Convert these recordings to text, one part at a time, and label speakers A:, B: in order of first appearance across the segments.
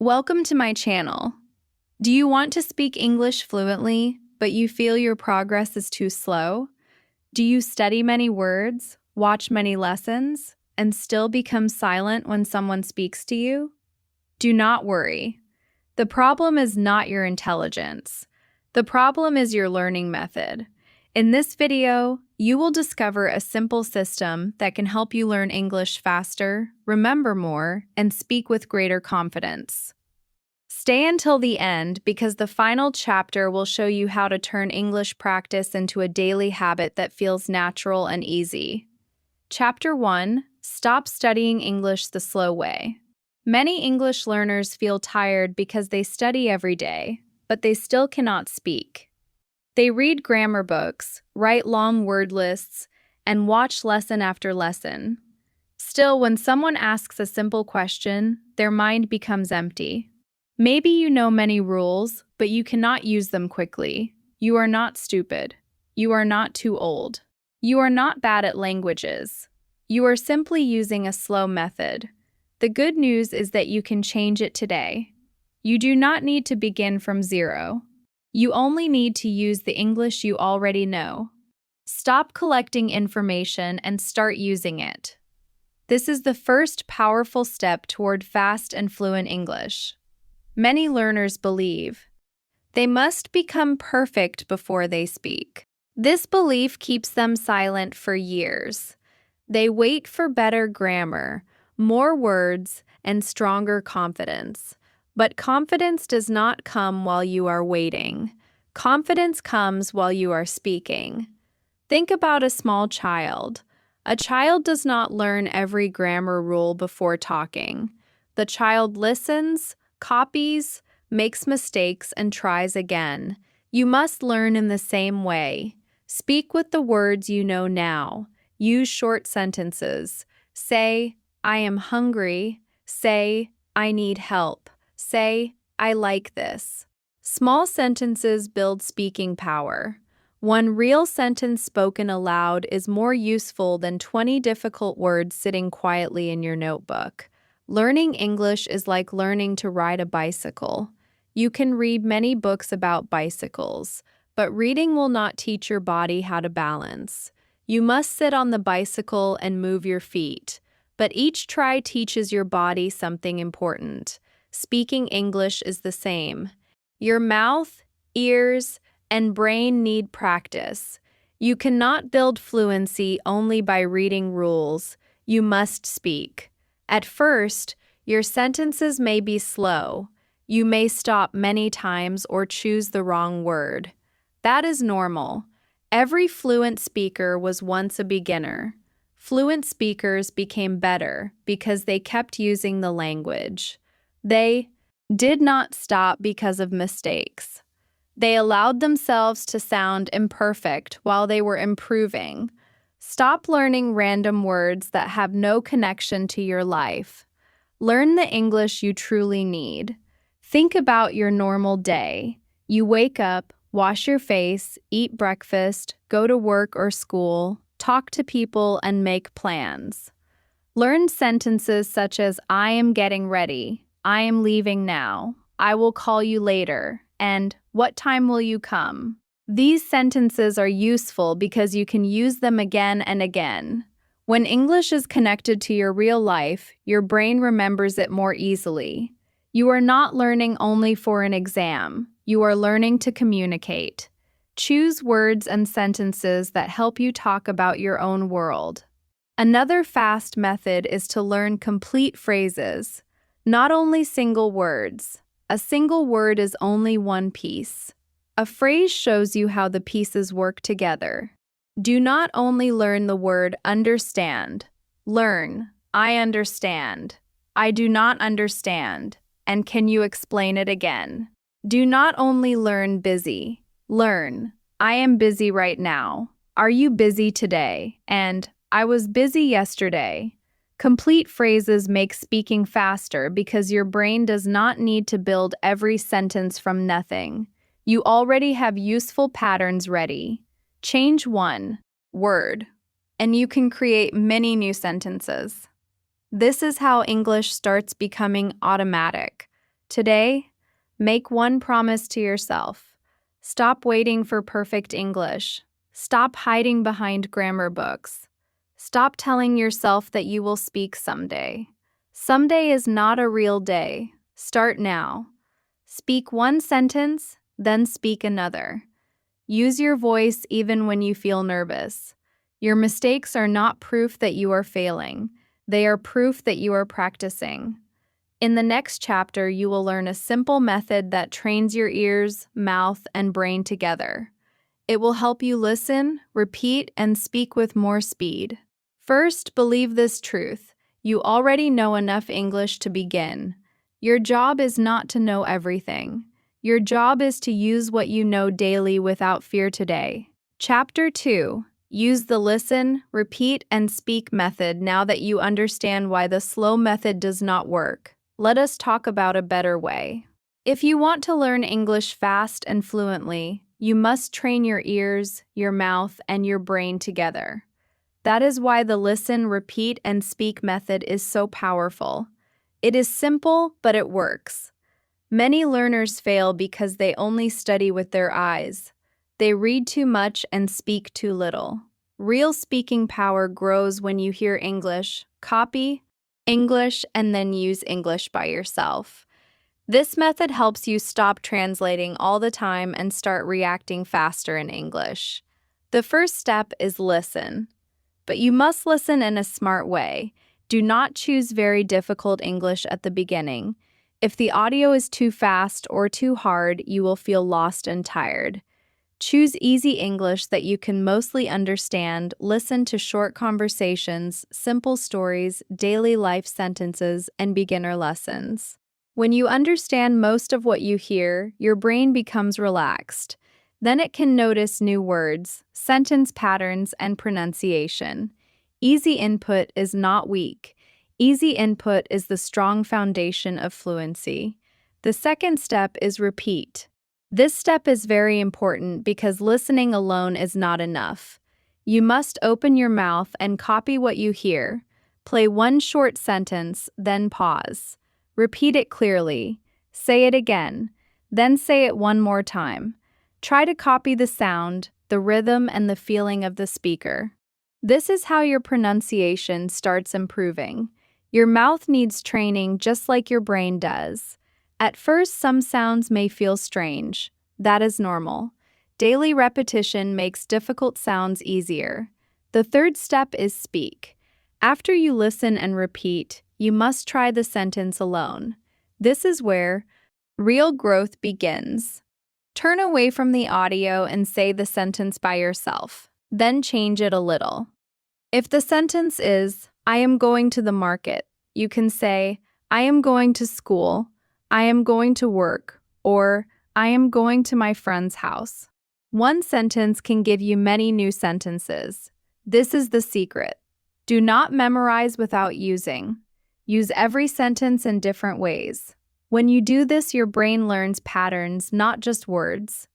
A: Welcome to my channel. Do you want to speak English fluently, but you feel your progress is too slow? Do you study many words, watch many lessons, and still become silent when someone speaks to you? Do not worry. The problem is not your intelligence. The problem is your learning method. In this video, you will discover a simple system that can help you learn English faster, remember more, and speak with greater confidence. Stay until the end because the final chapter will show you how to turn English practice into a daily habit that feels natural and easy. Chapter 1: Stop studying English the slow way. Many English learners feel tired because they study every day, but they still cannot speak. They read grammar books, write long word lists, and watch lesson after lesson. Still, when someone asks a simple question, their mind becomes empty. Maybe you know many rules, but you cannot use them quickly. You are not stupid. You are not too old. You are not bad at languages. You are simply using a slow method. The good news is that you can change it today. You do not need to begin from zero. You only need to use the English you already know. Stop collecting information and start using it. This is the first powerful step toward fast and fluent English. Many learners believe they must become perfect before they speak. This belief keeps them silent for years. They wait for better grammar, more words, and stronger confidence. But confidence does not come while you are waiting. Confidence comes while you are speaking. Think about a small child. A child does not learn every grammar rule before talking. The child listens, copies, makes mistakes, and tries again. You must learn in the same way. Speak with the words you know now. Use short sentences. Say, I am hungry. Say, I need help. Say, I like this. Small sentences build speaking power. One real sentence spoken aloud is more useful than 20 difficult words sitting quietly in your notebook. Learning English is like learning to ride a bicycle. You can read many books about bicycles, but reading will not teach your body how to balance. You must sit on the bicycle and move your feet, but each try teaches your body something important. Speaking English is the same. Your mouth, ears, and brain need practice. You cannot build fluency only by reading rules. You must speak. At first, your sentences may be slow. You may stop many times or choose the wrong word. That is normal. Every fluent speaker was once a beginner. Fluent speakers became better because they kept using the language. They did not stop because of mistakes. They allowed themselves to sound imperfect while they were improving. Stop learning random words that have no connection to your life. Learn the English you truly need. Think about your normal day. You wake up, wash your face, eat breakfast, go to work or school, talk to people, and make plans. Learn sentences such as I am getting ready, I am leaving now, I will call you later, and what time will you come? These sentences are useful because you can use them again and again. When English is connected to your real life, your brain remembers it more easily. You are not learning only for an exam. You are learning to communicate. Choose words and sentences that help you talk about your own world. Another fast method is to learn complete phrases, not only single words. A single word is only one piece. A phrase shows you how the pieces work together. Do not only learn the word understand. Learn, I understand. I do not understand. And can you explain it again? Do not only learn busy. Learn, I am busy right now. Are you busy today? And I was busy yesterday. Complete phrases make speaking faster because your brain does not need to build every sentence from nothing. You already have useful patterns ready. Change one word, and you can create many new sentences. This is how English starts becoming automatic. Today, make one promise to yourself. Stop waiting for perfect English. Stop hiding behind grammar books. Stop telling yourself that you will speak someday. Someday is not a real day. Start now. Speak one sentence, then speak another. Use your voice even when you feel nervous. Your mistakes are not proof that you are failing. They are proof that you are practicing. In the next chapter, you will learn a simple method that trains your ears, mouth, and brain together. It will help you listen, repeat, and speak with more speed. First, believe this truth. You already know enough English to begin. Your job is not to know everything. Your job is to use what you know daily without fear today. Chapter 2. Use the listen, repeat, and speak method now that you understand why the slow method does not work. Let us talk about a better way. If you want to learn English fast and fluently, you must train your ears, your mouth, and your brain together. That is why the listen, repeat, and speak method is so powerful. It is simple, but it works. Many learners fail because they only study with their eyes. They read too much and speak too little. Real speaking power grows when you hear English, copy English, and then use English by yourself. This method helps you stop translating all the time and start reacting faster in English. The first step is listen. But you must listen in a smart way. Do not choose very difficult English at the beginning. If the audio is too fast or too hard, you will feel lost and tired. Choose easy English that you can mostly understand. Listen to short conversations, simple stories, daily life sentences, and beginner lessons. When you understand most of what you hear, your brain becomes relaxed. Then it can notice new words, sentence patterns, and pronunciation. Easy input is not weak. Easy input is the strong foundation of fluency. The second step is repeat. This step is very important because listening alone is not enough. You must open your mouth and copy what you hear. Play one short sentence, then pause. Repeat it clearly. Say it again. Then say it one more time. Try to copy the sound, the rhythm, and the feeling of the speaker. This is how your pronunciation starts improving. Your mouth needs training just like your brain does. At first, some sounds may feel strange. That is normal. Daily repetition makes difficult sounds easier. The third step is speak. After you listen and repeat, you must try the sentence alone. This is where real growth begins. Turn away from the audio and say the sentence by yourself. Then change it a little. If the sentence is, I am going to the market, you can say, I am going to school, I am going to work, or I am going to my friend's house. One sentence can give you many new sentences. This is the secret. Do not memorize without using. Use every sentence in different ways. When you do this, your brain learns patterns, not just words.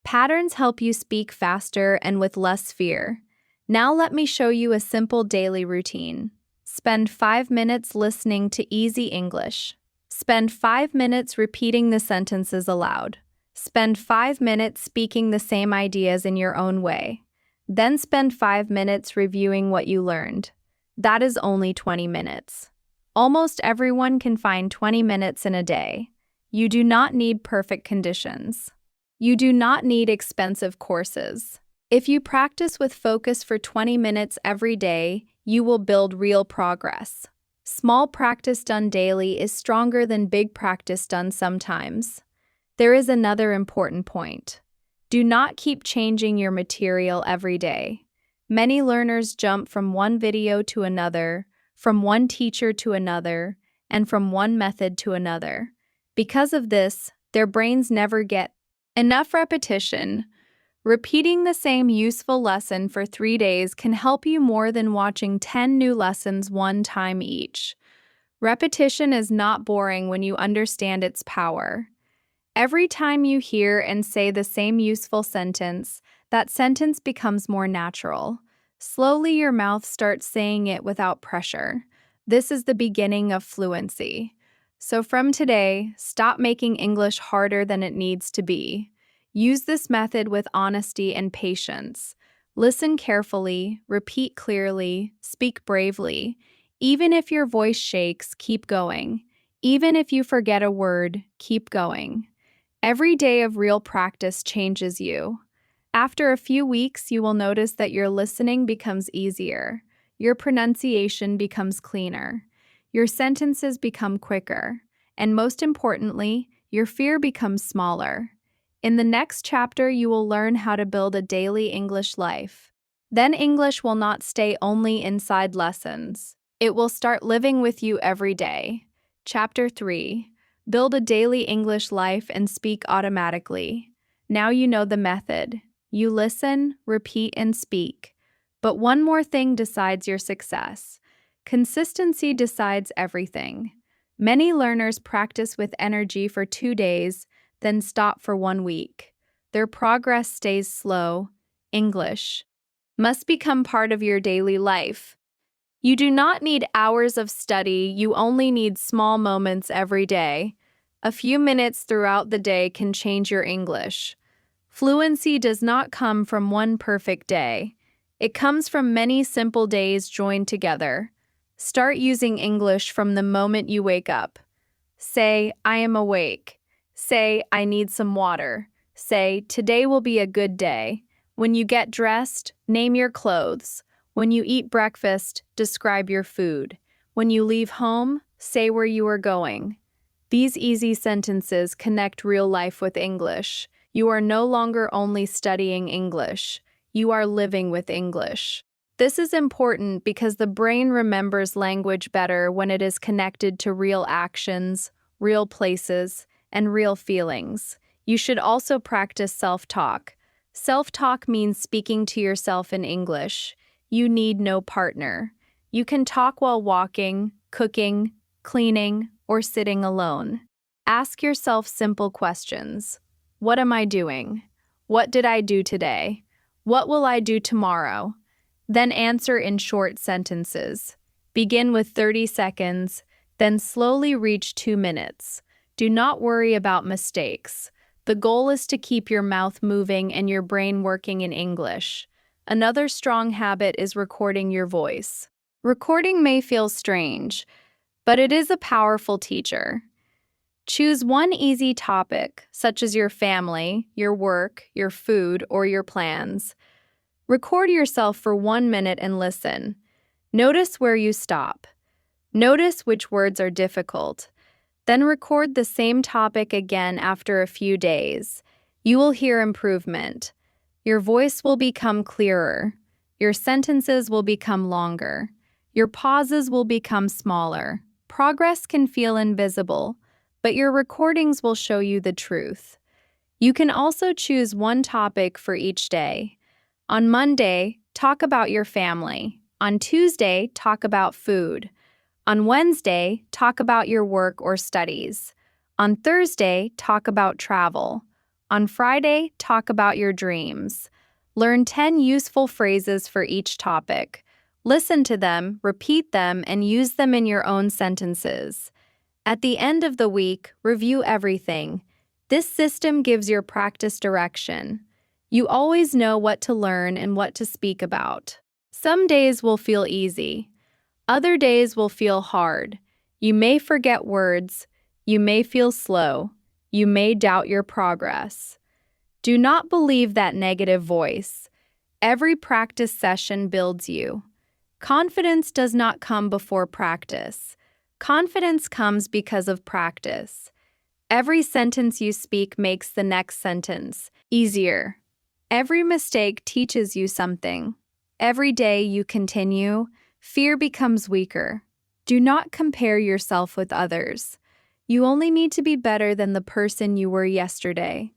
A: Patterns help you speak faster and with less fear. Now let me show you a simple daily routine. Spend 5 minutes listening to easy English. Spend 5 minutes repeating the sentences aloud. Spend 5 minutes speaking the same ideas in your own way. Then spend 5 minutes reviewing what you learned. That is only 20 minutes. Almost everyone can find 20 minutes in a day. You do not need perfect conditions. You do not need expensive courses. If you practice with focus for 20 minutes every day, you will build real progress. Small practice done daily is stronger than big practice done sometimes. There is another important point. Do not keep changing your material every day. Many learners jump from one video to another, from one teacher to another, and from one method to another. Because of this, their brains never get enough repetition. Repeating the same useful lesson for 3 days can help you more than watching 10 new lessons one time each. Repetition is not boring when you understand its power. Every time you hear and say the same useful sentence, that sentence becomes more natural. Slowly, your mouth starts saying it without pressure. This is the beginning of fluency. So from today, stop making English harder than it needs to be. Use this method with honesty and patience. Listen carefully, repeat clearly, speak bravely. Even if your voice shakes, keep going. Even if you forget a word, keep going. Every day of real practice changes you. After a few weeks, you will notice that your listening becomes easier. Your pronunciation becomes cleaner. Your sentences become quicker. And most importantly, your fear becomes smaller. In the next chapter, you will learn how to build a daily English life. Then English will not stay only inside lessons. It will start living with you every day. Chapter 3. Build a daily English life and speak automatically. Now you know the method. You listen, repeat, and speak. But one more thing decides your success. Consistency decides everything. Many learners practice with energy for 2 days, then stop for 1 week. Their progress stays slow. English must become part of your daily life. You do not need hours of study, you only need small moments every day. A few minutes throughout the day can change your English. Fluency does not come from one perfect day. It comes from many simple days joined together. Start using English from the moment you wake up. Say, I am awake. Say, I need some water. Say, today will be a good day. When you get dressed, name your clothes. When you eat breakfast, describe your food. When you leave home, say where you are going. These easy sentences connect real life with English. You are no longer only studying English. You are living with English. This is important because the brain remembers language better when it is connected to real actions, real places, and real feelings. You should also practice self-talk. Self-talk means speaking to yourself in English. You need no partner. You can talk while walking, cooking, cleaning, or sitting alone. Ask yourself simple questions. What am I doing? What did I do today? What will I do tomorrow? Then answer in short sentences. Begin with 30 seconds, then slowly reach 2 minutes. Do not worry about mistakes. The goal is to keep your mouth moving and your brain working in English. Another strong habit is recording your voice. Recording may feel strange, but it is a powerful teacher. Choose one easy topic, such as your family, your work, your food, or your plans. Record yourself for 1 minute and listen. Notice where you stop. Notice which words are difficult. Then record the same topic again after a few days. You will hear improvement. Your voice will become clearer. Your sentences will become longer. Your pauses will become smaller. Progress can feel invisible, but your recordings will show you the truth. You can also choose one topic for each day. On Monday, talk about your family. On Tuesday, talk about food. On Wednesday, talk about your work or studies. On Thursday, talk about travel. On Friday, talk about your dreams. Learn 10 useful phrases for each topic. Listen to them, repeat them, and use them in your own sentences. At the end of the week, review everything. This system gives your practice direction. You always know what to learn and what to speak about. Some days will feel easy. Other days will feel hard. You may forget words. You may feel slow. You may doubt your progress. Do not believe that negative voice. Every practice session builds you. Confidence does not come before practice. Confidence comes because of practice. Every sentence you speak makes the next sentence easier. Every mistake teaches you something. Every day you continue, fear becomes weaker. Do not compare yourself with others. You only need to be better than the person you were yesterday.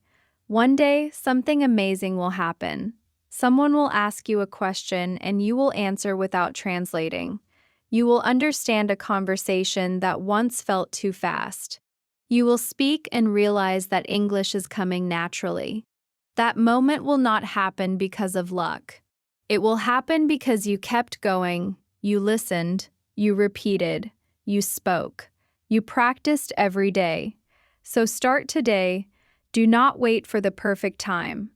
A: One day, something amazing will happen. Someone will ask you a question and you will answer without translating. You will understand a conversation that once felt too fast. You will speak and realize that English is coming naturally. That moment will not happen because of luck. It will happen because you kept going, you listened, you repeated, you spoke. You practiced every day. So start today. Do not wait for the perfect time.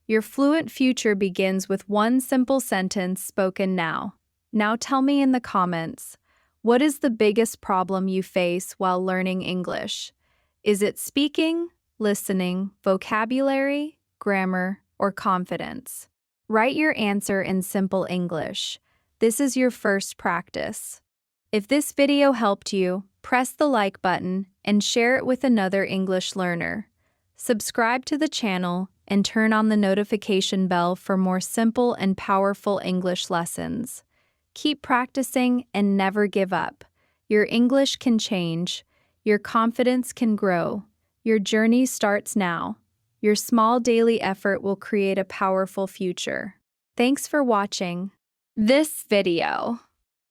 A: Your fluent future begins with one simple sentence spoken now. Now tell me in the comments, what is the biggest problem you face while learning English? Is it speaking, listening, vocabulary, grammar, or confidence? Write your answer in simple English. This is your first practice. If this video helped you, press the like button and share it with another English learner. Subscribe to the channel and turn on the notification bell for more simple and powerful English lessons. Keep practicing and never give up. Your English can change. Your confidence can grow. Your journey starts now. Your small daily effort will create a powerful future. Thanks for watching this video.